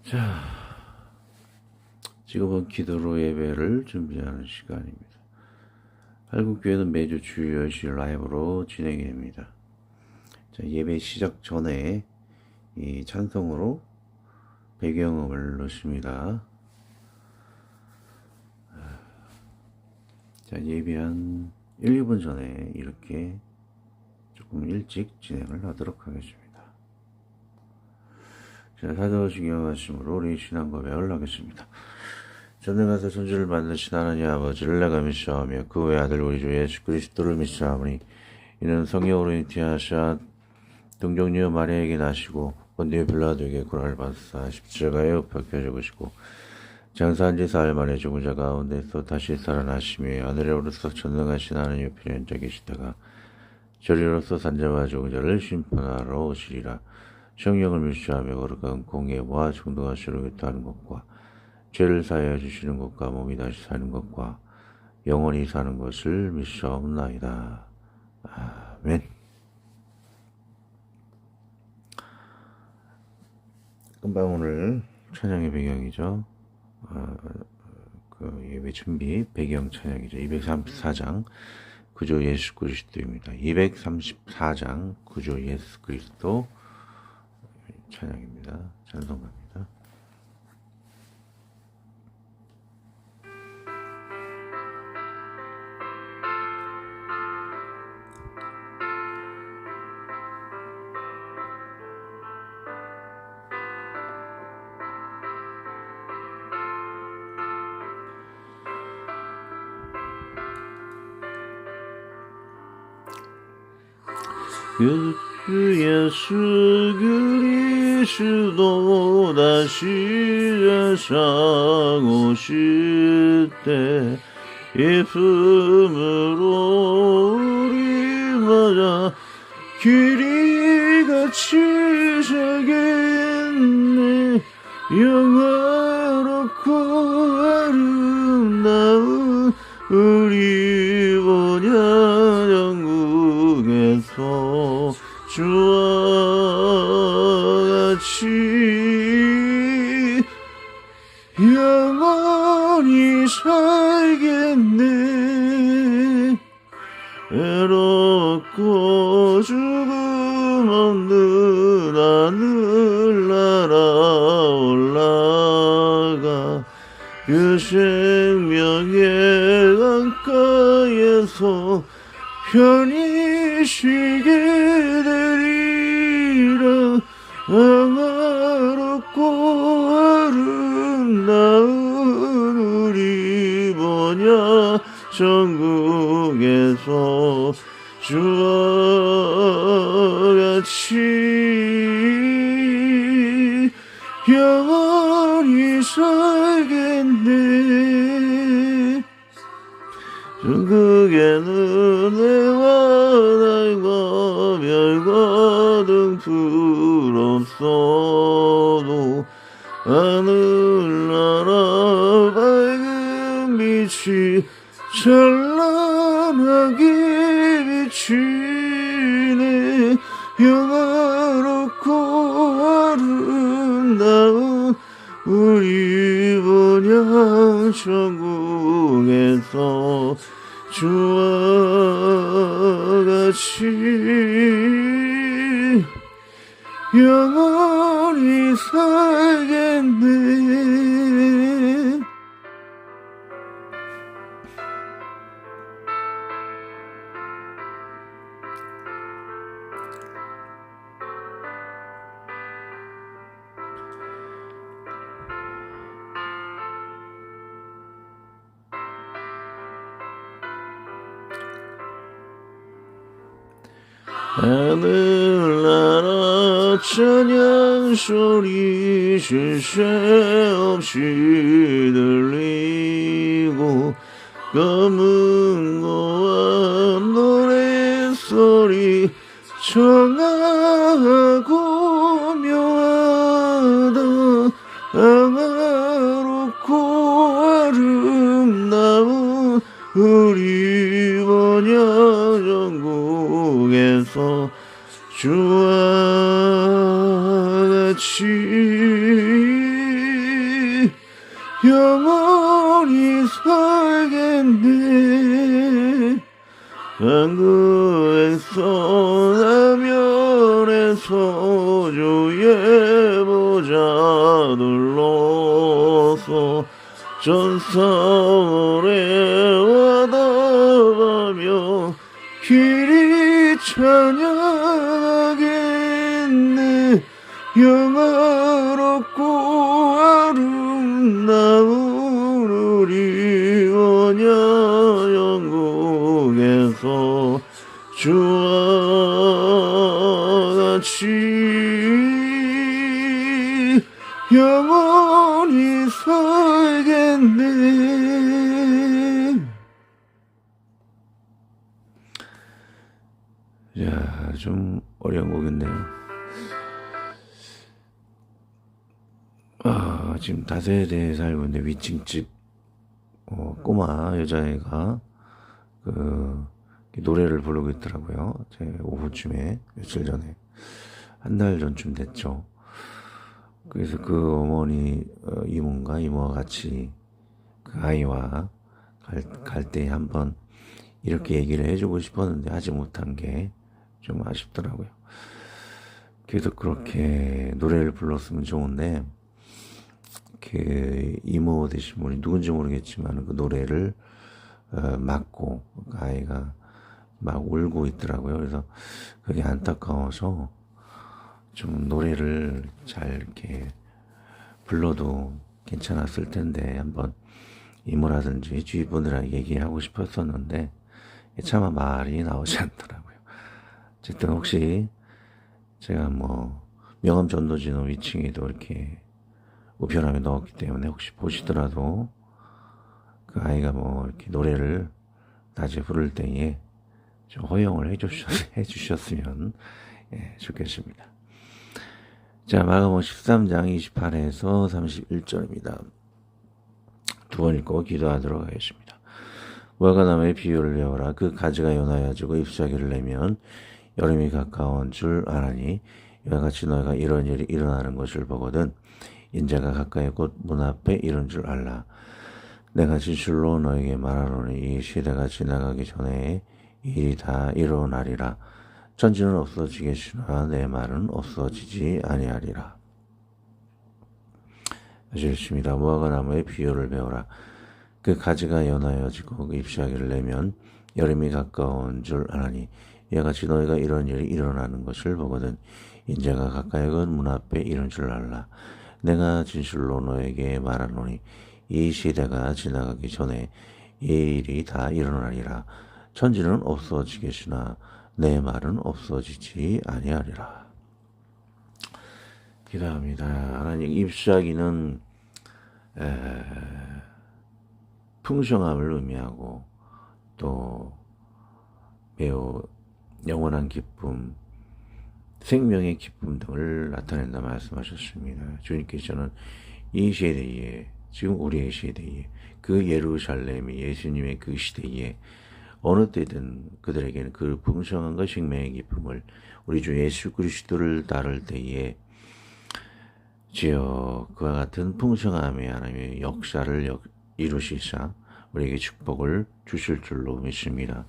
자, 지금은 기도로 예배를 준비하는 시간입니다. 한국교회는 매주 주일 10시 라이브로 진행이 됩니다. 자, 예배 시작 전에 이 찬송으로 배경음을 넣습니다. 자, 예배 한 1, 2분 전에 이렇게 조금 일찍 진행을 하도록 하겠습니다. 자, 사도 중요하심으로 우리 신앙 고백을 하겠습니다. 전능하사 천지를 만드신 하나님 아버지를 내가 믿사오며 그 외 아들 우리 주 예수 그리스도를 믿사오니 이는 성령으로 잉태하사 동정녀 마리아에게 나시고 본디오 빌라도에게 고난을 받으사 십자가에 엎박혀 죽으시고 장사한 지 사흘 만에 죽은 자 가운데서 다시 살아나시며 하늘에 오르서 전능하신 하나님 옆에 앉아 계시다가 저리로서 산자와 죽은 자를 심판하러 오시리라. 성령을 믿사하며 거룩한 공예와 충동하시러 교통하는 것과 죄를 사하여 주시는 것과 몸이 다시 사는 것과 영원히 사는 것을 믿사옵나이다. 아멘. 금방 오늘 찬양의 배경이죠. 그 예배 준비 배경 찬양이죠. 234장 구주 예수 그리스도입니다. 234장 구주 예수 그리스도 찬양입니다. 찬송합니다. 그 예수 그리스도 다시 세상 오실 때 예품으로 우리 맞아 길이 같이 서겠네. 영화롭고 아름다운 우리 보냐 영국에서 주와 같이 영원히 살겠네. 외롭고 죽음 없는 하늘나라 올라가 그 생명의 강가에서 편히 쉬게 되리라. 평화롭고 아름다운 우리 보냐 천국에서 주와 같이 영원히 살겠네. 천국에는 은혜와 나이가 별과 등불 없어도 하늘나라 밝은 빛이 찬란하게 비치네. 영화롭고 아름다운 우리 본향 천국에서 주와 같이 영원히 살겠네. 하늘나라 찬양 소리 쉴 새 없이 들리고 검은 고와 노래소리 청하고 묘하다. 평화롭고 아름다운 우리 번영 전국에서 주와 같이 영원히 살겠네. 방구에서 나면에서 주의 보좌 눌러서 전사월에 와닿아가며 길이 찬양하겠네. 영화롭고 아름다운 우리 원야 영국에서 주와 같이 영원히 살겠네. 야, 좀 어려운 곡인데요. 지금 다세대에 살고 있는데 위층집 꼬마 여자애가 노래를 부르고 있더라고요. 제 오후쯤에 며칠 전에 한 달 전쯤 됐죠. 그래서 그 어머니 이모인가 이모와 같이 그 아이와 갈 때 한번 이렇게 얘기를 해주고 싶었는데 하지 못한 게 좀 아쉽더라고요. 그래서 그렇게 노래를 불렀으면 좋은데 그 이모 되신 분이 누군지 모르겠지만 그 노래를 막고 그 아이가 막 울고 있더라고요. 그래서 그게 안타까워서 좀 노래를 잘 이렇게 불러도 괜찮았을 텐데 한번 이모라든지 주위 분들한테 얘기하고 싶었었는데 차마 말이 나오지 않더라고요. 어쨌든 혹시 제가 뭐 명함 전도지노 위층에도 이렇게 우편함에 넣었기 때문에 혹시 보시더라도 그 아이가 뭐 이렇게 노래를 낮에 부를 때에 좀 허용을 해주셨으면 좋겠습니다. 자, 마가복음 13장 28에서 31절입니다. 두 번 읽고 기도하도록 하겠습니다. 무화과나무의 비유를 배워라. 그 가지가 연하여지고 잎사귀를 내면 여름이 가까운 줄 아나니 이와 같이 너희가 이런 일이 일어나는 것을 보거든 인자가 가까이 곧 문 앞에 이른 줄 알라. 내가 진실로 너에게 말하노니 이 시대가 지나가기 전에 이 일이 다 일어나리라. 천지는 없어지겠으나 내 말은 없어지지 아니하리라. 다시 읽습니다. 무화과나무의 비유를 배워라. 그 가지가 연하여지고 그 잎사귀를 내면 여름이 가까운 줄 아나니 이와 같이 너희가 이런 일이 일어나는 것을 보거든 인자가 가까이 곧 문 앞에 이른 줄 알라. 내가 진실로 너에게 말하노니 이 시대가 지나가기 전에 이 일이 다 일어나리라. 천지는 없어지겠으나 내 말은 없어지지 아니하리라. 기도합니다. 하나님, 잎사귀는 풍성함을 의미하고 또 매우 영원한 기쁨, 생명의 기쁨 등을 나타낸다 말씀하셨습니다. 주님께서는 이 시대에, 지금 우리의 시대에, 그 예루살렘이 예수님의 그 시대에 어느 때든 그들에게는 그 풍성함과 생명의 기쁨을 우리 주 예수 그리스도를 따를 때에 주여 그와 같은 풍성함의 하나님의 역사를 이루시사 우리에게 축복을 주실 줄로 믿습니다.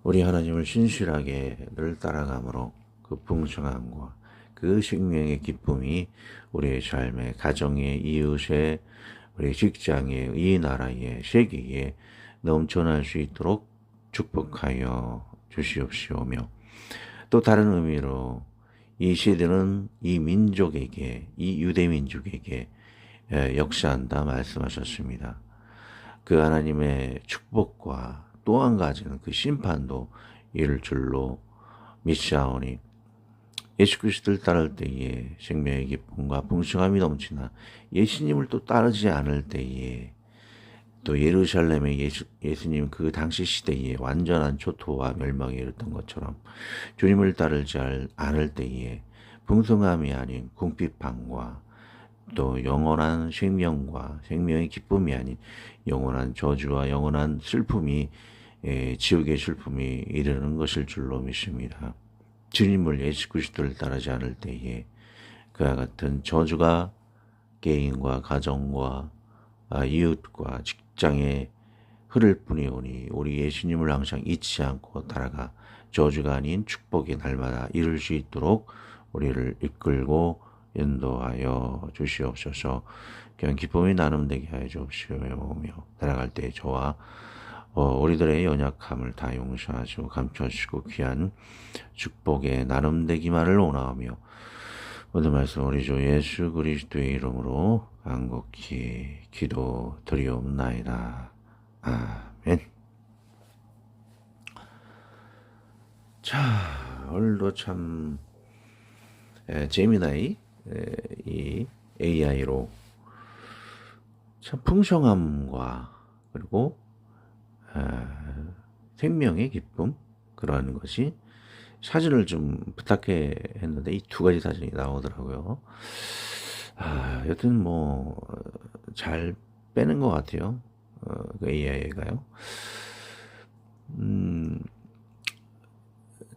우리 하나님을 신실하게 늘 따라감으로 그 풍성함과 그 생명의 기쁨이 우리의 삶에, 가정에, 이웃에, 우리 직장에, 이 나라에, 세계에 넘쳐날 수 있도록 축복하여 주시옵시오며 또 다른 의미로 이 시대는 이 민족에게, 이 유대민족에게 역사한다 말씀하셨습니다. 그 하나님의 축복과 또 한 가지는 그 심판도 이를 줄로 믿사오니 예수 그리스도를 따를 때에 생명의 기쁨과 풍성함이 넘치나 예수님을 또 따르지 않을 때에 또 예루살렘의 예수님 그 당시 시대에 완전한 초토화 멸망에 이르던 것처럼 주님을 따르지 않을 때에 풍성함이 아닌 궁핍함과 또 영원한 생명과 생명의 기쁨이 아닌 영원한 저주와 영원한 슬픔이 지옥의 슬픔이 이르는 것일 줄로 믿습니다. 주님을 예수 그리스도를 따르지 않을 때에 그와 같은 저주가 개인과 가정과 이웃과 직장에 흐를 뿐이오니 우리 예수님을 항상 잊지 않고 따라가 저주가 아닌 축복의 날마다 이룰 수 있도록 우리를 이끌고 인도하여 주시옵소서. 그냥 기쁨이 나눔되게 하여 주시오며 날아갈 때 저와 우리들의 연약함을 다 용서하시고 감춰주시고 귀한 축복의 나눔되기만을 원하오며 모든 말씀 우리 주 예수 그리스도의 이름으로 간곡히 기도드리옵나이다. 아멘. 자, 오늘도 참 제미나이 이 AI로 참 풍성함과 그리고 생명의 기쁨 그러한 것이 사진을 좀 부탁해 했는데 이 두 가지 사진이 나오더라고요. 여튼 뭐 잘 빼는 것 같아요. 그 AI가요.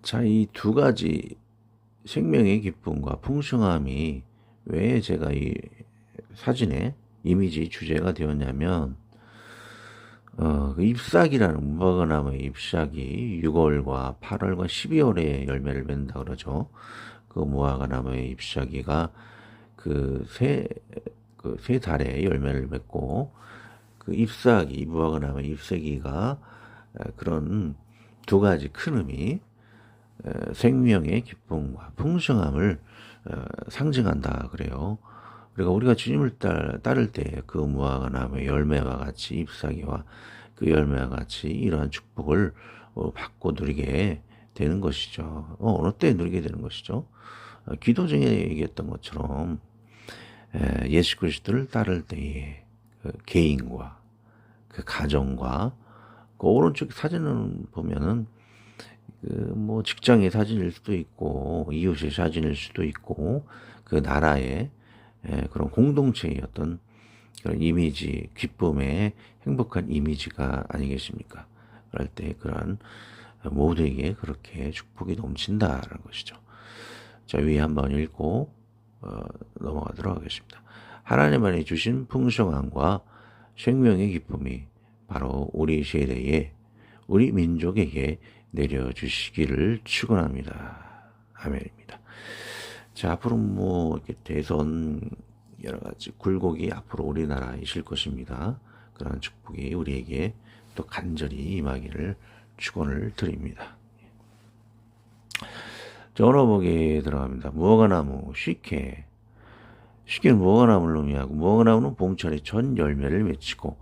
자, 이 두 가지 생명의 기쁨과 풍성함이 왜 제가 이 사진의 이미지 주제가 되었냐면 그 잎사귀라는 무화과나무의 잎사귀 6월과 8월과 12월에 열매를 맺는다 그러죠. 그 무화과나무의 잎사귀가 그 세 달에 열매를 맺고 그 잎사귀 무화과나무의 잎사귀가 그런 두 가지 큰 의미 생명의 기쁨과 풍성함을 상징한다 그래요. 그러니까 우리가 주님을 따를 때 그 무화과나무의 열매와 같이 잎사귀와 그 열매와 같이 이러한 축복을 받고 누리게 되는 것이죠. 어느 때 누리게 되는 것이죠. 기도 중에 얘기했던 것처럼 예수 그리스도를 따를 때의 그 개인과 그 가정과 그 오른쪽 사진을 보면은 그 뭐 직장의 사진일 수도 있고 이웃의 사진일 수도 있고 그 나라의 그런 공동체의 어떤 그런 이미지, 기쁨의 행복한 이미지가 아니겠습니까? 그럴 때 그러한 모두에게 그렇게 축복이 넘친다라는 것이죠. 자, 위에 한번 읽고 넘어가도록 하겠습니다. 하나님 안에 주신 풍성함과 생명의 기쁨이 바로 우리 세대에 우리 민족에게 내려주시기를 축원합니다. 아멘입니다. 자, 앞으로 뭐 이렇게 대선 여러 가지 굴곡이 앞으로 우리나라에 있을 것입니다. 그러한 축복이 우리에게 또 간절히 임하기를 축원을 드립니다. 전어복에 들어갑니다. 무화과나무 쉽게는 무화과나무를 의미하고 무화과나무는 봄철에 전 열매를 맺히고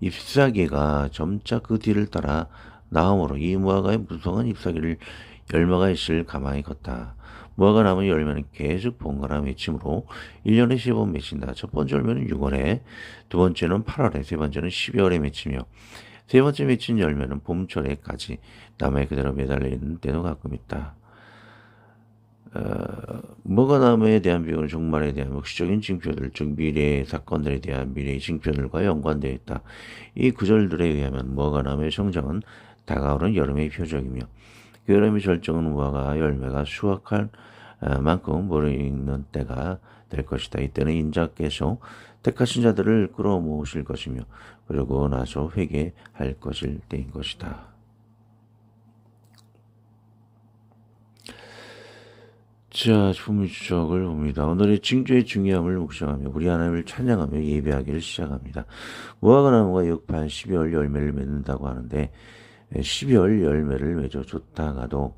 잎사귀가 점차 그 뒤를 따라 나오므로 이 무화과의 무성한 잎사귀를 열매가 있을 가만히 걷다. 무화과나무 열매는 계속 번갈아 맺히므로 1년에 10번 맺힌다. 첫 번째 열매는 6월에, 두 번째는 8월에, 세 번째는 12월에 맺히며 세 번째 맺힌 열매는 봄철에까지 나무에 그대로 매달려 있는 때도 가끔 있다. 무화과나무에 대한 비유는 종말에 대한 묵시적인 징표들, 즉 미래의 사건들에 대한 미래의 징표들과 연관되어 있다. 이 구절들에 의하면 무화과나무의 성장은 다가오는 여름의 표적이며 그 여름의 절정은 무화과 열매가 수확할 만큼 무르익는 때가 될 것이다. 이때는 인자께서 택하신 자들을 끌어모으실 것이며 그러고 나서 회개할 것일 때인 것이다. 자, 주문주적을 봅니다. 오늘의 징조의 중요함을 묵상하며 우리 하나님을 찬양하며 예배하기를 시작합니다. 무화과나무가 역판 12월 열매를 맺는다고 하는데 12월 열매를 맺어줬다가도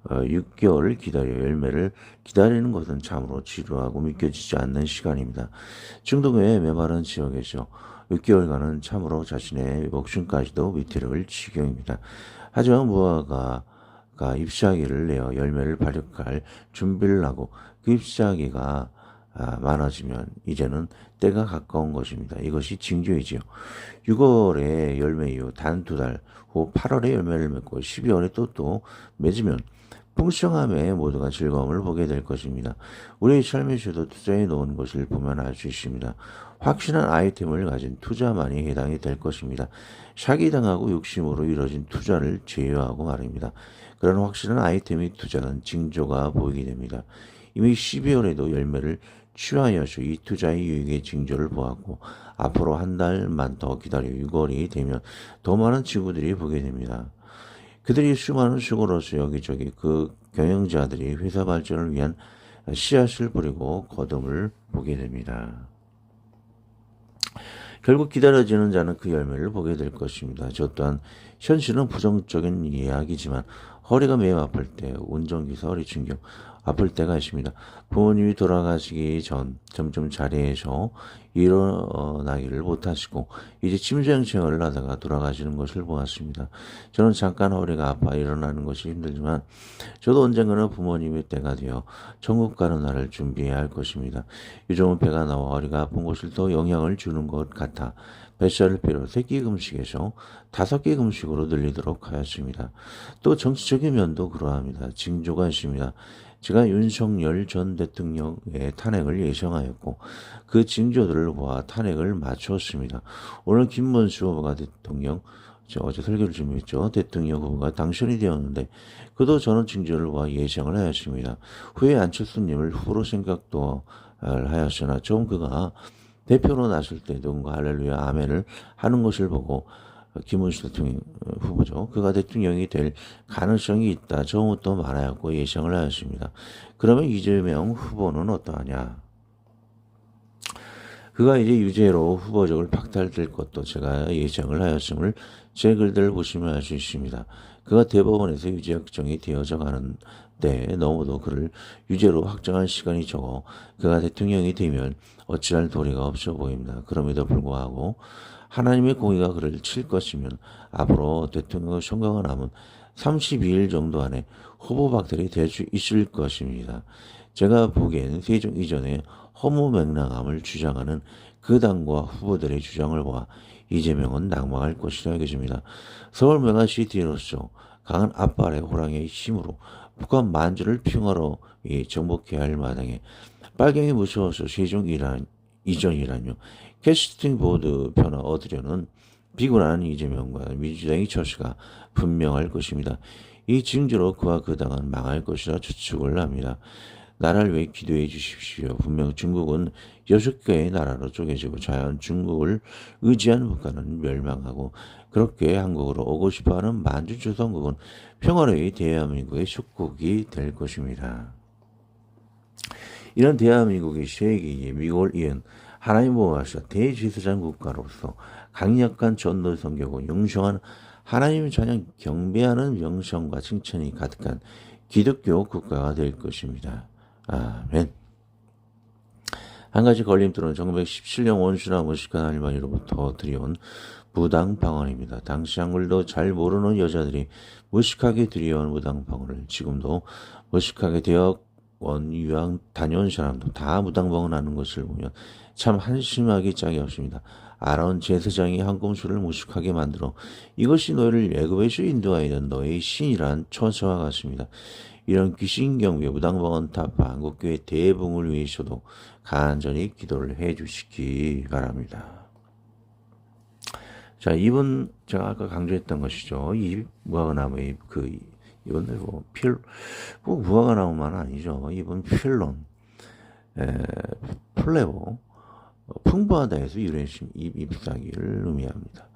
6개월을 기다려 열매를 기다리는 것은 참으로 지루하고 믿겨지지 않는 시간입니다. 중동의 메마른 지역에서 6개월간은 참으로 자신의 목숨까지도 위태로울 지경입니다. 하지만 무화과가 잎사귀를 내어 열매를 발육할 준비를 하고 그 잎사귀가 많아지면 이제는 때가 가까운 것입니다. 이것이 징조이지요. 6월에 열매 이후 단 2달 후 8월에 열매를 맺고 12월에 또 맺으면 풍성함에 모두가 즐거움을 보게 될 것입니다. 우리의 삶에서도 투자해 놓은 것을 보면 알 수 있습니다. 확실한 아이템을 가진 투자만이 해당이 될 것입니다. 사기당하고 욕심으로 이뤄진 투자를 제외하고 말입니다. 그런 확실한 아이템의 투자는 징조가 보이게 됩니다. 이미 12월에도 열매를 취하여서 이 투자의 유익의 징조를 보았고 앞으로 한 달만 더 기다려 6월이 되면 더 많은 지구들이 보게 됩니다. 그들이 수많은 수고로서 여기저기 그 경영자들이 회사 발전을 위한 씨앗을 뿌리고 거둠을 보게 됩니다. 결국 기다려지는 자는 그 열매를 보게 될 것입니다. 저 또한 현실은 부정적인 이야기지만 허리가 매우 아플 때, 운전기사 허리 충격, 아플 때가 있습니다. 부모님이 돌아가시기 전 점점 자리에서 일어나기를 못하시고 이제 침생 생활을 하다가 돌아가시는 것을 보았습니다. 저는 잠깐 허리가 아파 일어나는 것이 힘들지만 저도 언젠가는 부모님의 때가 되어 천국 가는 날을 준비해야 할 것입니다. 요즘은 배가 나와 허리가 아픈 곳을 더 영향을 주는 것 같아 뱃살을 비롯 3끼 금식에서 5끼 금식으로 늘리도록 하였습니다. 또 정치적인 면도 그러합니다. 징조가 있습니다. 제가 윤석열 전 대통령의 탄핵을 예상하였고 그 징조들을 보아 탄핵을 맞추었습니다. 오늘 김문수 후보가 대통령, 어제 설교를 준비했죠. 대통령 후보가 당선이 되었는데 그도 저는 징조를 보아 예상을 하였습니다. 후에 안철수님을 후보로 생각도 하였으나 좀 그가 대표로 나설 때 누군가 할렐루야 아멘을 하는 것을 보고 김문수 대통령 후보죠. 그가 대통령이 될 가능성이 있다. 처음부터 많아였고 예상을 하였습니다. 그러면 이재명 후보는 어떠하냐? 그가 이제 유죄로 후보직을 박탈될 것도 제가 예상을 하였음을 제 글들을 보시면 알 수 있습니다. 그가 대법원에서 유죄 확정이 되어져 가는데 너무도 그를 유죄로 확정할 시간이 적어 그가 대통령이 되면 어찌할 도리가 없어 보입니다. 그럼에도 불구하고 하나님의 공의가 그를 칠 것이면 앞으로 대통령 선거가 남은 32일 정도 안에 후보 박탈이 될 수 있을 것입니다. 제가 보기엔 세종 이전에 허무맹랑함을 주장하는 그 당과 후보들의 주장을 보아 이재명은 낙망할 것이라 여겨집니다. 서울 메가시티로서 강한 앞발의 호랑이의 힘으로 북한 만주를 평화로 정복해야 할 마당에 빨갱이 무서워서 세종 이전이라뇨. 캐스팅 보드 변화 얻으려는 비굴한 이재명과 민주당의 처시가 분명할 것입니다. 이 징조로 그와 그 당은 망할 것이라 추측을 합니다. 나라를 위해 기도해 주십시오. 분명 중국은 6개의 나라로 쪼개지고 자연 중국을 의지한 북한은 멸망하고 그렇게 한국으로 오고 싶어하는 만주조선국은 평화로이 대한민국의 속국이 될 것입니다. 이런 대한민국의 세계에 미국을 이은 하나님 보호하사 대제사장 국가로서 강력한 전도 선교고 영성한 하나님 찬양 경배하는 명성과 칭찬이 가득한 기독교 국가가 될 것입니다. 아멘. 한 가지 걸림돌은 1917년 원수나 무식한 할머니로부터 들여온 무당방언입니다. 당시 한글도 잘 모르는 여자들이 무식하게 들여온 무당방언을 지금도 무식하게 되어온 유학 다녀온 사람도 다 무당방언 하는 것을 보면 참 한심하기 짝이 없습니다. 아론 제사장이 한 꼼수를 무식하게 만들어 이것이 너희를 애굽에서 인도하이던 너의 신이란 처서와 같습니다. 이런 귀신경배 무당방언 타파 한국교회 대붕을 위해서도 간절히 기도를 해주시기 바랍니다. 자, 이번 제가 아까 강조했던 것이죠. 이 무화과나무의 이번 무화과나무만 아니죠. 이번 필론 플레보 풍부하다 해서 유래심 잎사귀를 의미합니다.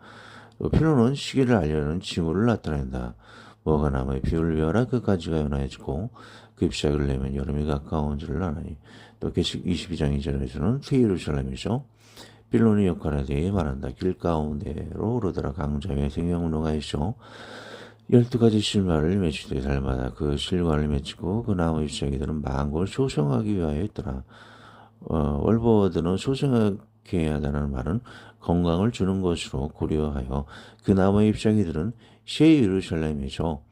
필론은 시기를 알려는 징후를 나타낸다. 무화과나무의 비율을 배워라 그 가지가 연하여지고 그 잎사귀를 내면 여름이 가까운 줄을 아나니 또 계시록 22장 2절에서는 새 예루살렘에서 필론의 역할에 대해 말한다. 길 가운데로 오르더라. 강자의 생명로가 있어 12가지 실마를 맺히되 달마다 그 실과를 맺히고 그 나무 잎사귀들은 만국을 소생하기 위하여 있더라. 월버드는 소생하게 하다는 말은 건강을 주는 것으로 고려하여 그 나무의 잎사귀들은 새 예루살렘에서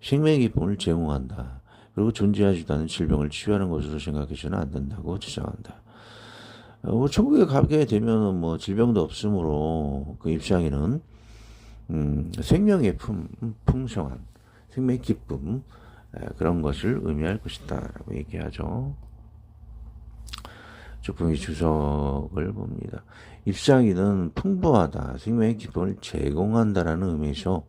생명의 기쁨을 제공한다. 그리고 존재하지도 않은 질병을 치유하는 것으로 생각해서는 안 된다고 주장한다. 천국에 가게 되면 질병도 없으므로 그 잎사귀는 생명의 풍성한 생명의 기쁨 그런 것을 의미할 것이다라고 얘기하죠. 조금의 주석을 봅니다. 잎사귀는 풍부하다, 생명의 기쁨을 제공한다라는 의미에서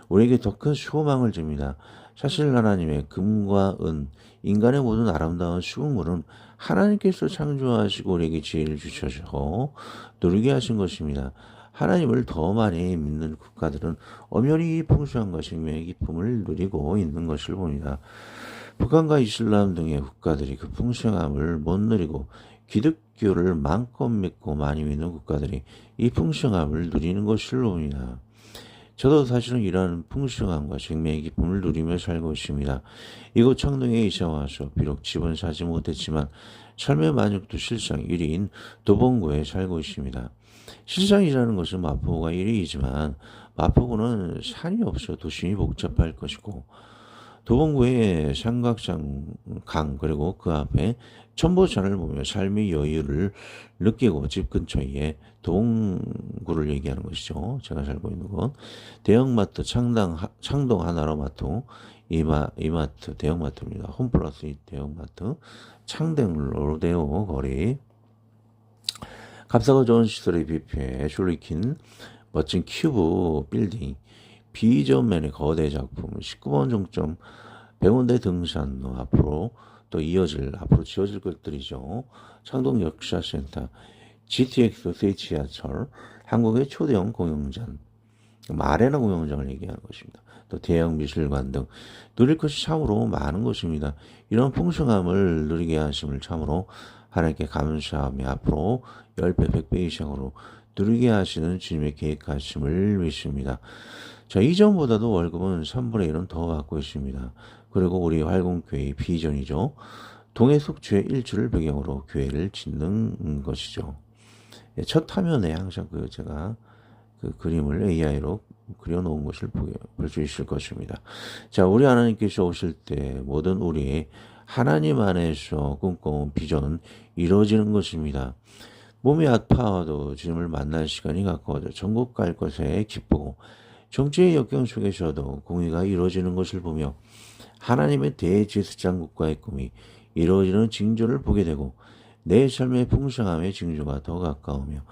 우리에게 더 큰 소망을 줍니다. 사실 하나님의 금과 은, 인간의 모든 아름다운 수국물은 하나님께서 창조하시고 우리에게 지혜를 주셔서 누리게 하신 것입니다. 하나님을 더 많이 믿는 국가들은 엄연히 이 풍성함과 생명의 기쁨을 누리고 있는 것을 봅니다. 북한과 이슬람 등의 국가들이 그 풍성함을 못 누리고 기독교를 마음껏 믿고 많이 믿는 국가들이 이 풍성함을 누리는 것을 봅니다. 저도 사실은 이러한 풍성함과 생명의 기쁨을 누리며 살고 있습니다. 이곳 청동에 이사 와서 비록 집은 사지 못했지만 삶의 만족도 실상 1위인 도봉구에 살고 있습니다. 실상이라는 것은 마포구가 1위이지만 마포구는 산이 없어 도심이 복잡할 것이고 도봉구의 삼각산 강 그리고 그 앞에 천보산을 보며 삶의 여유를 느끼고 집 근처에 도봉구를 얘기하는 것이죠. 제가 살고 있는 곳. 대형마트 창동 하나로마트 이마트 대형마트입니다. 홈플러스 대형마트 창동 로데오 거리 값싸고 좋은 시설의 뷔페 슐리킨 멋진 큐브 빌딩 비전맨의 거대 작품 19번 종점 100원대 등산로 앞으로 앞으로 지어질 것들이죠. 창동 역사센터 GTX 세지하철 한국의 초대형 공연장 아레나 공연장을 얘기하는 것입니다. 또 대형 미술관 등 누릴 것이 참으로 많은 것입니다. 이런 풍성함을 누리게 하심을 참으로 하나님께 감사하며 앞으로 10배, 100배 이상으로 누리게 하시는 주님의 계획하심을 믿습니다. 자, 이전보다도 월급은 3분의 1은 더 받고 있습니다. 그리고 우리 활공교회의 비전이죠. 동해 속주의 일주를 배경으로 교회를 짓는 것이죠. 첫 화면에 항상 제가 그 그림을 AI로 그려놓은 것을 볼 수 있을 것입니다. 자, 우리 하나님께서 오실 때 모든 우리의 하나님 안에서 꿈꿔온 비전은 이루어지는 것입니다. 몸이 아파도 주님을 만날 시간이 가까워져 천국 갈 것에 기쁘고 정치의 역경 속에서도 공의가 이루어지는 것을 보며 하나님의 대제사장 국가의 꿈이 이루어지는 징조를 보게 되고 내 삶의 풍성함의 징조가 더 가까우며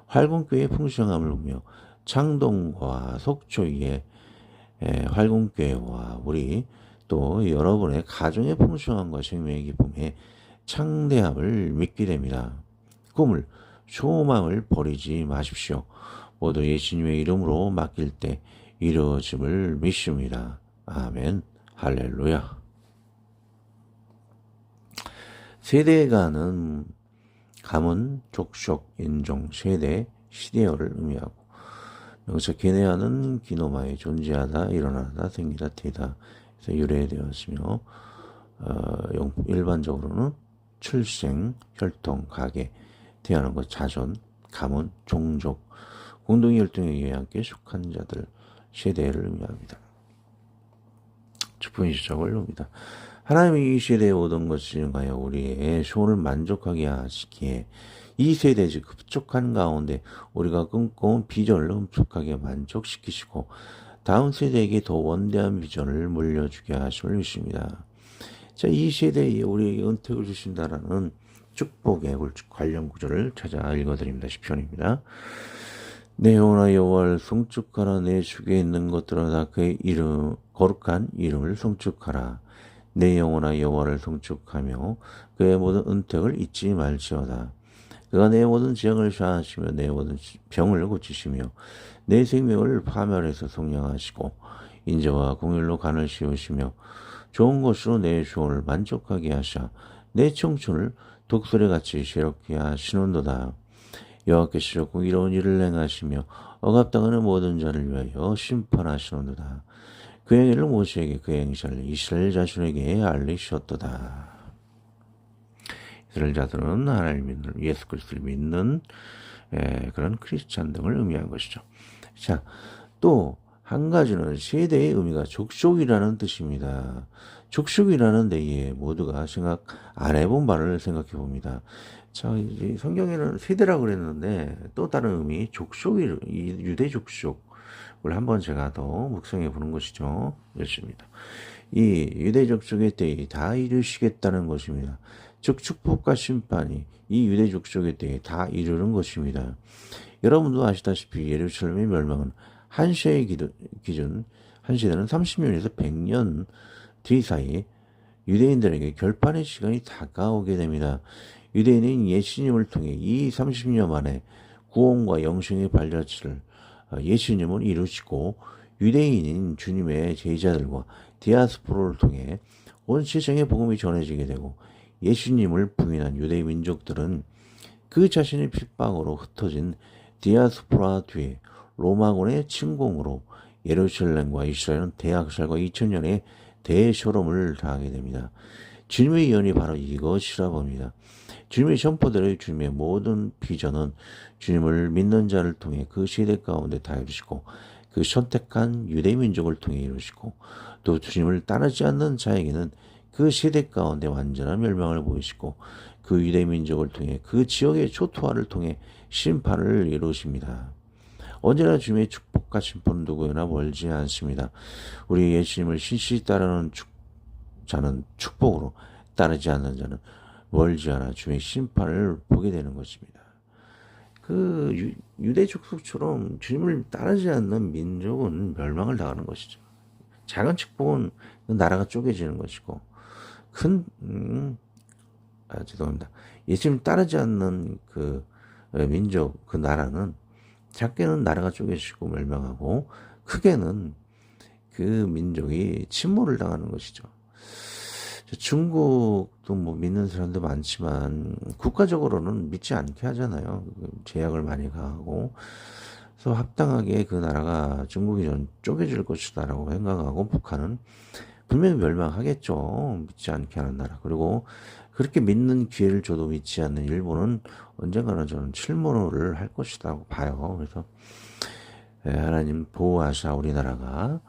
활공교회의 풍성함을 보며 창동과 속초의 활공교회와 우리 또 여러분의 가정의 풍성함과 생명의 기쁨에 창대함을 믿게 됩니다. 꿈을 소망을 버리지 마십시오. 모두 예수님의 이름으로 맡길 때 이루어짐을 믿습니다. 아멘. 할렐루야. 세대가는 가문, 족속, 인종, 세대, 시대어를 의미하고 여기서 게네아는 기노마에 존재하다, 일어나다, 생기다, 되다 그래서 유래되었으며 일반적으로는 출생, 혈통, 가계, 태어난 것, 자손, 가문, 종족, 공동의 혈통에 의해 함께 속한 자들, 세대를 의미합니다. 축복의 시작을 봅니다. 하나님이 이 세대에 오던 것을 인하여 우리의 소원을 만족하게 하시기에 이 세대의 흡족한 가운데 우리가 꿈꿔온 비전을 흡족하게 만족시키시고 다음 세대에게 더 원대한 비전을 물려주게 하심을 믿습니다. 자, 이 세대에 우리에게 은택을 주신다라는 축복의 관련 구절을 찾아 읽어드립니다. 10편입니다. 내 영혼아 여호와를 송축하라. 내 주에 있는 것들아 다 그의 이름 거룩한 이름을 송축하라. 내 영혼아 여호와를 송축하며 그의 모든 은택을 잊지 말지어다. 그가 내 모든 재앙을 사하시며 내 모든 병을 고치시며 내 생명을 파멸해서 속량하시고 인자와 공율로 간을 씌우시며 좋은 것으로 내 소원을 만족하게 하사 내 청춘을 독수리같이 새롭게 하시는도다. 여호와께서 공의로운 일을 행하시며 억압당하는 모든 자를 위하여 심판하시는도다. 그 행위를 모세에게 그 행사를 이스라엘 자손에게 알리셨도다. 이스라엘 자들은 하나님 믿는 예수 그리스도를 믿는 그런 크리스찬 등을 의미한 것이죠. 자, 또 한 가지는 세대의 의미가 족속이라는 뜻입니다. 족속이라는 데에 모두가 생각 안 해본 바를 생각해 봅니다. 자, 이제 성경에는 세대라고 그랬는데 또 다른 의미 유대 족속을 한번 제가 더 묵상해 보는 것이죠. 그렇습니다. 이 유대 족속의 때에 다 이루시겠다는 것입니다. 즉 축복과 심판이 이 유대 족속의 때에 다 이루는 것입니다. 여러분도 아시다시피 예루살렘의 멸망은 한 시대의 기준 한 시대는 30년에서 100년 뒤사이 유대인들에게 결판의 시간이 다가오게 됩니다. 유대인은 예수님을 통해 이 30년 만에 구원과 영생의 발자취를 예수님을 이루시고 유대인인 주님의 제자들과 디아스포라를 통해 온 세상에 복음이 전해지게 되고 예수님을 부인한 유대 민족들은 그 자신의 핍박으로 흩어진 디아스포라 뒤에 로마군의 침공으로 예루살렘과 이스라엘은 대학살과 2000년의 대쇼름을 당하게 됩니다. 주님의 예언이 바로 이것이라 봅니다. 주님의 선포대로 주님의 모든 비전은 주님을 믿는 자를 통해 그 시대 가운데 다 이루시고 그 선택한 유대 민족을 통해 이루시고 또 주님을 따르지 않는 자에게는 그 세대 가운데 완전한 멸망을 보이시고 그 유대 민족을 통해 그 지역의 초토화를 통해 심판을 이루십니다. 언제나 주님의 축복과 심판은 누구에나 멀지 않습니다. 우리 예수님을 신실히 따르는 자는 축복으로, 따르지 않는 자는 멀지 않아 주님의 심판을 보게 되는 것입니다. 그 유대 족속처럼 주님을 따르지 않는 민족은 멸망을 당하는 것이죠. 작은 축복은 나라가 쪼개지는 것이고 죄송합니다. 예수님 따르지 않는 그 민족, 그 나라는 작게는 나라가 쪼개지고 멸망하고 크게는 그 민족이 침몰을 당하는 것이죠. 중국도 뭐 믿는 사람도 많지만 국가적으로는 믿지 않게 하잖아요. 제약을 많이 가하고. 그래서 합당하게 그 나라가 중국이 좀 쪼개질 것이다라고 생각하고 북한은 분명히 멸망하겠죠. 믿지 않게 하는 나라. 그리고 그렇게 믿는 기회를 줘도 믿지 않는 일본은 언젠가는 저는 침몰을 할 것이라고 봐요. 그래서 하나님 보호하사 우리나라가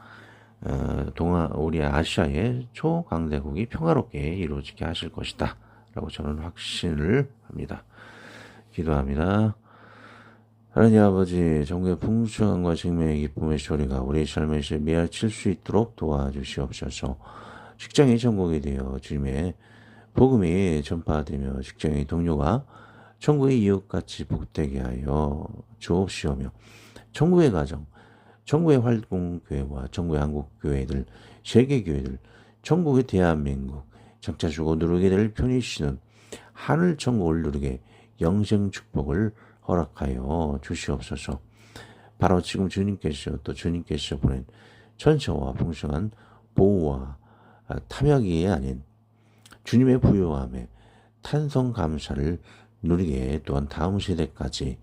우리 아시아의 초강대국이 평화롭게 이루어지게 하실 것이다 라고 저는 확신을 합니다. 기도합니다. 하나님 아버지, 정부의 풍성함과 생명의 기쁨의 소리가 우리 삶에서 메아칠 수 있도록 도와주시옵소서. 직장이 전국이 되어 주님의 복음이 전파되며 직장의 동료가 천국의 이웃같이 복되게 하여 주옵시오며 천국의 가정, 천국의 활동교회와 천국의 한국교회들, 세계교회들, 천국의 대한민국, 장차 주고 누르게 될 편이시는 하늘 천국을 누르게 영생 축복을 허락하여 주시옵소서. 바로 지금 주님께서 보낸 천처와 풍성한 보호와 탐욕이 아닌 주님의 부요함에 탄성 감사를 누리게 또한 다음 세대까지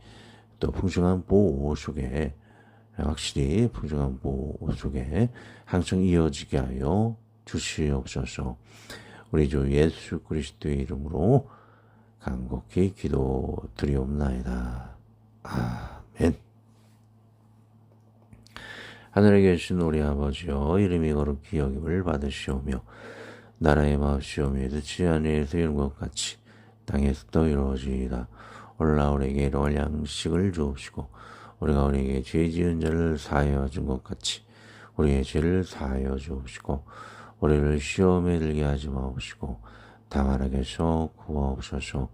또 풍성한 보호 속에 확실히 풍성한 보호 속에 항상 이어지게 하여 주시옵소서. 우리 주 예수 그리스도의 이름으로 간곡히 기도드리옵나이다. 아멘. 하늘에 계신 우리 아버지여, 이름이 거룩히 여김을 받으시오며 나라의 마옵시오며 뜻이 하늘에서 이룬 것 같이 땅에서도 이루어지이다. 오늘날 우리에게 일용할 양식을 주옵시고 우리가 우리에게 죄 지은 자를 사하여 준 것 같이 우리의 죄를 사하여 주옵시고 우리를 시험에 들게 하지 마옵시고 다만 악에서 구하옵소서.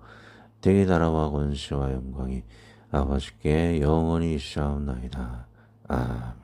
대개 나라와 권세와 영광이 아버지께 영원히 있사옵나이다. 아멘.